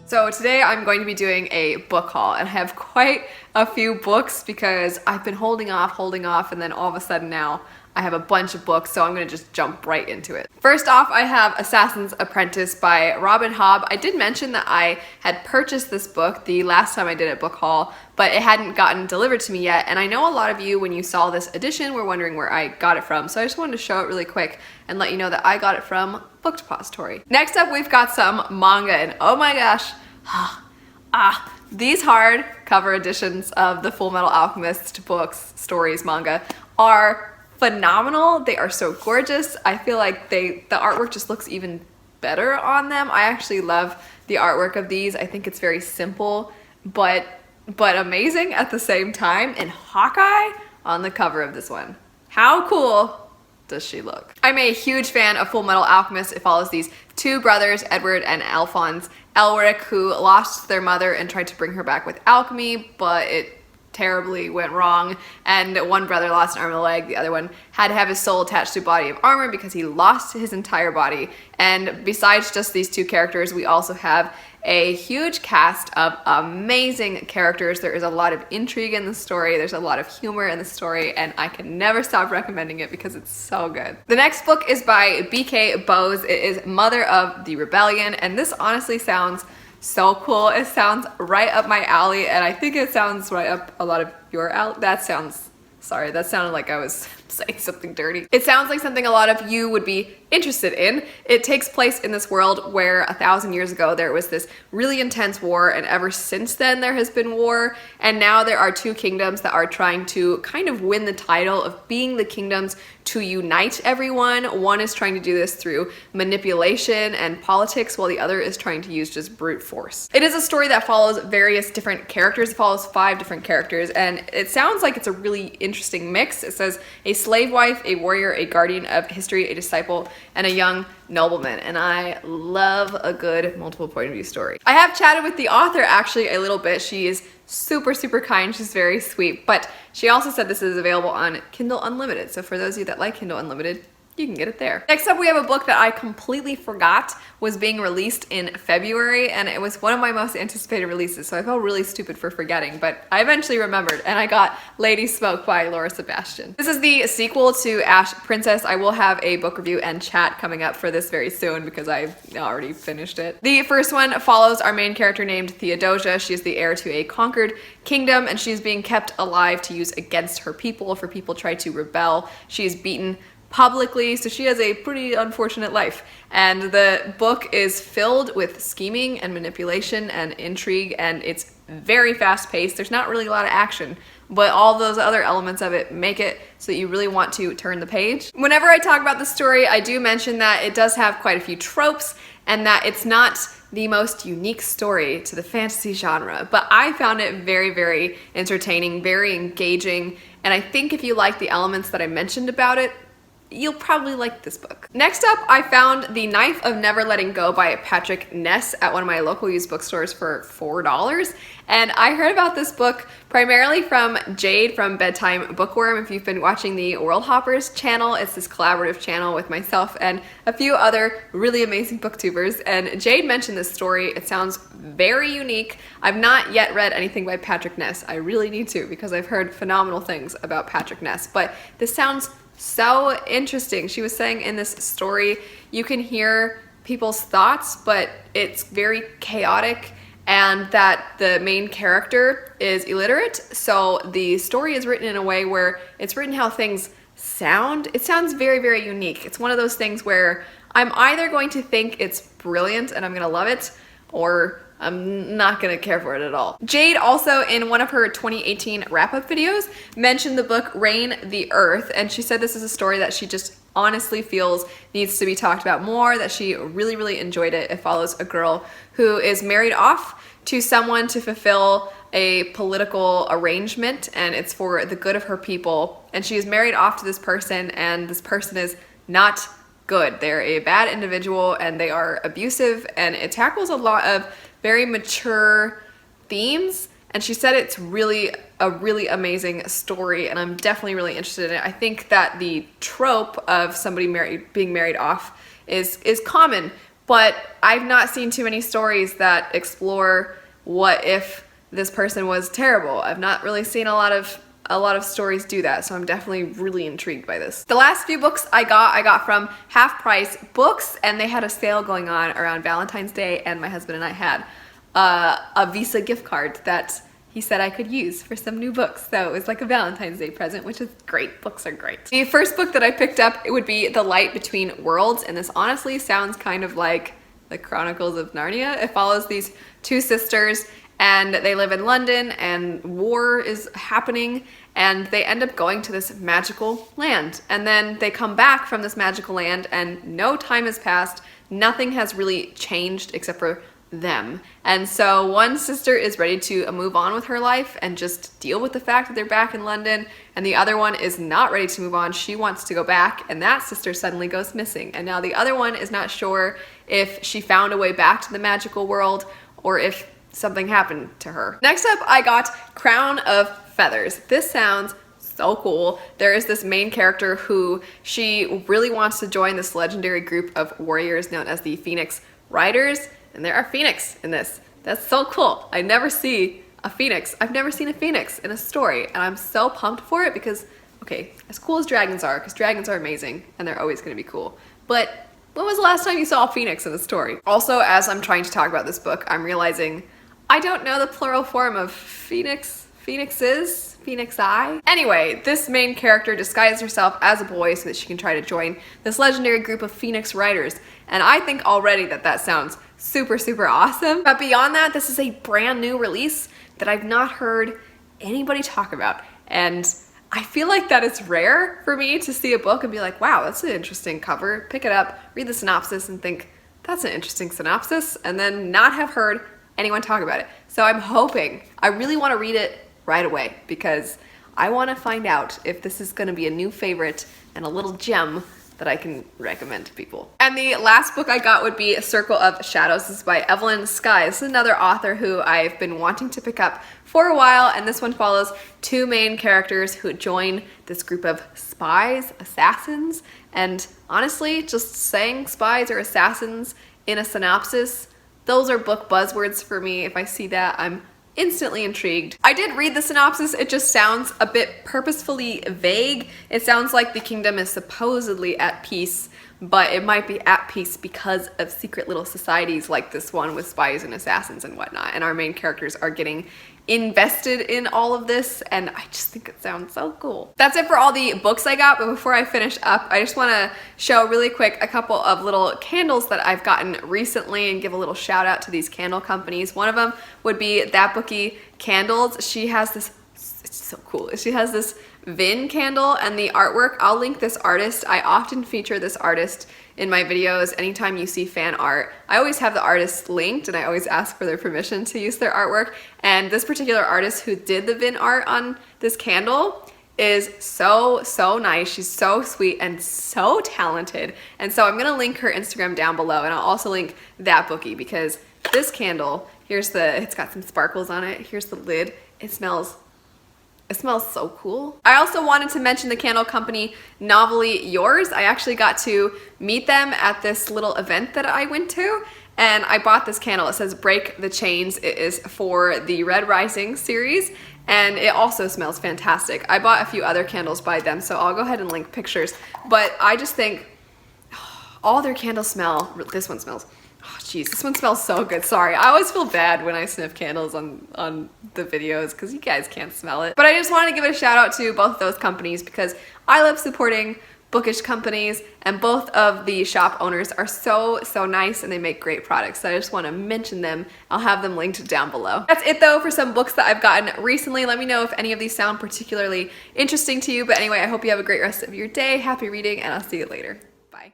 So today I'm going to be doing a book haul, and I have quite a few books because I've been holding off, and then all of a sudden now I have a bunch of books, so I'm going to just jump right into it. First off, I have Assassin's Apprentice by Robin Hobb. I did mention that I had purchased this book the last time I did a book haul, but it hadn't gotten delivered to me yet, and I know a lot of you, when you saw this edition, were wondering where I got it from, so I just wanted to show it really quick and let you know that I got it from Book Depository. Next up, we've got some manga, and oh my gosh, these hardcover editions of the Full Metal Alchemist books, stories, manga are phenomenal. They are so gorgeous. I feel like the artwork just looks even better on them. I actually love the artwork of these. I think it's very simple, but amazing at the same time. And Hawkeye on the cover of this one. How cool does she look? I'm a huge fan of Full Metal Alchemist. It follows these two brothers, Edward and Alphonse Elric, who lost their mother and tried to bring her back with alchemy, but it terribly went wrong, and one brother lost an arm and a leg. The other one had to have his soul attached to a body of armor because he lost his entire body. And besides just these two characters, we also have a huge cast of amazing characters. There is a lot of intrigue in the story, there's a lot of humor in the story, and I can never stop recommending it because it's so good. The next book is by B.K. Bowes. It is Mother of the Rebellion, and this honestly sounds so cool. It sounds right up my alley, and I think it sounds right up a lot of your alley. That sounded like I was saying something dirty. It sounds like something a lot of you would be interested in. It takes place in this world where 1,000 years ago there was this really intense war, and ever since then there has been war, and now there are two kingdoms that are trying to kind of win the title of being the kingdoms to unite everyone. One is trying to do this through manipulation and politics, while the other is trying to use just brute force. It is a story that follows various different characters. It follows 5 different characters, and it sounds like it's a really interesting mix. It says a slave wife, a warrior, a guardian of history, a disciple, and a young nobleman. And I love a good multiple point of view story. I have chatted with the author actually a little bit. She is super kind. She's very sweet, but she also said this is available on Kindle Unlimited. So for those of you that like Kindle Unlimited, you can get it there. Next up, we have a book that I completely forgot was being released in February, and it was one of my most anticipated releases, so I felt really stupid for forgetting, but I eventually remembered, and I got Lady Smoke by Laura Sebastian. This is the sequel to APPRENTICE. I will have a book review and chat coming up for this very soon because I've already finished it. The first one follows our main character named Theodosia. She is the heir to a conquered kingdom, and she's being kept alive to use against her people if her people try to rebel. She is beaten publicly, so she has a pretty unfortunate life. And the book is filled with scheming and manipulation and intrigue, and it's very fast-paced. There's not really a lot of action, but all those other elements of it make it so that you really want to turn the page. Whenever I talk about the story, I do mention that it does have quite a few tropes and that it's not the most unique story to the fantasy genre, but I found it very entertaining, very engaging, and I think if you like the elements that I mentioned about it, you'll probably like this book. Next up, I found The Knife of Never Letting Go by Patrick Ness at one of my local used bookstores for $4. And I heard about this book primarily from Jade from Bedtime Bookworm. If you've been watching the World Hoppers channel, it's this collaborative channel with myself and a few other really amazing booktubers. And Jade mentioned this story. It sounds very unique. I've not yet read anything by Patrick Ness. I really need to because I've heard phenomenal things about Patrick Ness, but this sounds so interesting. She was saying in this story, you can hear people's thoughts, but it's very chaotic, and that the main character is illiterate. So the story is written in a way where it's written how things sound. It sounds very unique. It's one of those things where I'm either going to think it's brilliant and I'm gonna love it, or I'm not gonna care for it at all. Jade also, in one of her 2018 wrap-up videos, mentioned the book Reign the Earth, and she said this is a story that she just honestly feels needs to be talked about more, that she really enjoyed it. It follows a girl who is married off to someone to fulfill a political arrangement, and it's for the good of her people, and she is married off to this person, and this person is not good. They're a bad individual, and they are abusive, and it tackles a lot of very mature themes, and she said it's really a really amazing story, and I'm definitely really interested in it. I think that the trope of somebody being married off is common, but I've not seen too many stories that explore what if this person was terrible. I've not really seen a lot of stories do that, so I'm definitely really intrigued by this. The last few books I got from Half Price Books, and they had a sale going on around Valentine's Day, and my husband and I had a Visa gift card that he said I could use for some new books. So it was like a Valentine's Day present, which is great. Books are great. The first book that I picked up, it would be The Light Between Worlds, and this honestly sounds kind of like the Chronicles of Narnia. It follows these two sisters, and they live in London, and war is happening, and they end up going to this magical land. And then they come back from this magical land, and no time has passed. Nothing has really changed except for them. And so one sister is ready to move on with her life and just deal with the fact that they're back in London, and the other one is not ready to move on. She wants to go back, and that sister suddenly goes missing. And now the other one is not sure if she found a way back to the magical world or if something happened to her. Next up, I got Crown of Feathers. This sounds so cool. There is this main character who she really wants to join this legendary group of warriors known as the Phoenix Riders, and there are Phoenix in this. That's so cool. I never see a Phoenix. I've never seen a Phoenix in a story, and I'm so pumped for it because, okay, as cool as dragons are, because dragons are amazing and they're always going to be cool, but when was the last time you saw a Phoenix in a story? Also, as I'm trying to talk about this book, I'm realizing I don't know the plural form of Phoenix. Phoenixes? Phoenix-I? Anyway, this main character disguises herself as a boy so that she can try to join this legendary group of Phoenix Riders, and I think already that sounds super, super awesome. But beyond that, this is a brand new release that I've not heard anybody talk about, and I feel like that it's rare for me to see a book and be like, wow, that's an interesting cover, pick it up, read the synopsis, and think, that's an interesting synopsis, and then not have heard anyone talk about it. So I'm hoping, I really want to read it right away because I want to find out if this is going to be a new favorite and a little gem that I can recommend to people. And the last book I got would be A Circle of Shadows. This is by Evelyn Skye. This is another author who I've been wanting to pick up for a while, and this one follows two main characters who join this group of spies, assassins, and honestly, just saying spies or assassins in a synopsis, those are book buzzwords for me. If I see that, I'm instantly intrigued. I did read the synopsis. It just sounds a bit purposefully vague. It sounds like the kingdom is supposedly at peace, but it might be at peace because of secret little societies like this one with spies and assassins and whatnot. And our main characters are getting invested in all of this, and I just think it sounds so cool. That's it for all the books I got, but before I finish up, I just want to show really quick a couple of little candles that I've gotten recently and give a little shout out to these candle companies. One of them would be That Bookie Candles. She has this, it's so cool, she has this Vin candle, and the artwork, I'll link this artist. I often feature this artist in my videos. Anytime you see fan art, I always have the artist linked and I always ask for their permission to use their artwork. And this particular artist who did the Vin art on this candle is so nice. She's so sweet and so talented. And so I'm gonna link her Instagram down below, and I'll also link That Bookie because this candle, it's got some sparkles on it. Here's the lid. It smells so cool. I also wanted to mention the candle company Novelly Yours. I actually got to meet them at this little event that I went to, and I bought this candle. It says Break the Chains. It is for the Red Rising series, and it also smells fantastic. I bought a few other candles by them, so I'll go ahead and link pictures, but I just think all their candles smell, this one smells, oh geez, this one smells so good. Sorry, I always feel bad when I sniff candles on the videos because you guys can't smell it. But I just wanted to give a shout out to both of those companies because I love supporting bookish companies, and both of the shop owners are so nice and they make great products. So I just want to mention them. I'll have them linked down below. That's it though for some books that I've gotten recently. Let me know if any of these sound particularly interesting to you. But anyway, I hope you have a great rest of your day. Happy reading, and I'll see you later. Bye.